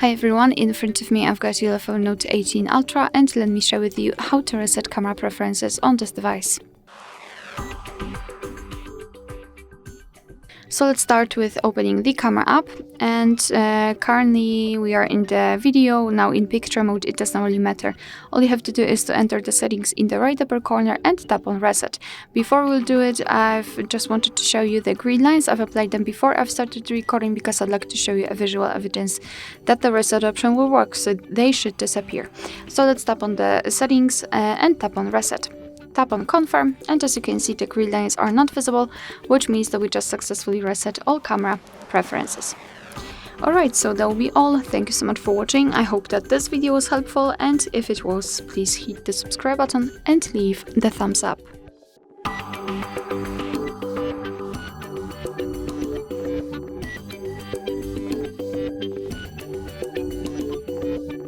Hi everyone, in front of me I've got ULEFONE Note 18 Ultra, and let me share with you how to reset camera preferences on this device. So let's start with opening the camera app, and currently we are in the video. Now in picture mode it does not really matter. All you have to do is to enter the settings in the right upper corner and tap on reset. Before we'll do it, I've just wanted to show you the green lines. I've applied them before I've started recording because I'd like to show you a visual evidence that the reset option will work, so they should disappear. So let's tap on the settings and tap on reset. Tap on confirm, and as you can see the green lines are not visible, which means that we just successfully reset all camera preferences. Alright, so that will be all. Thank you so much for watching. I hope that this video was helpful, and if it was, please hit the subscribe button and leave the thumbs up.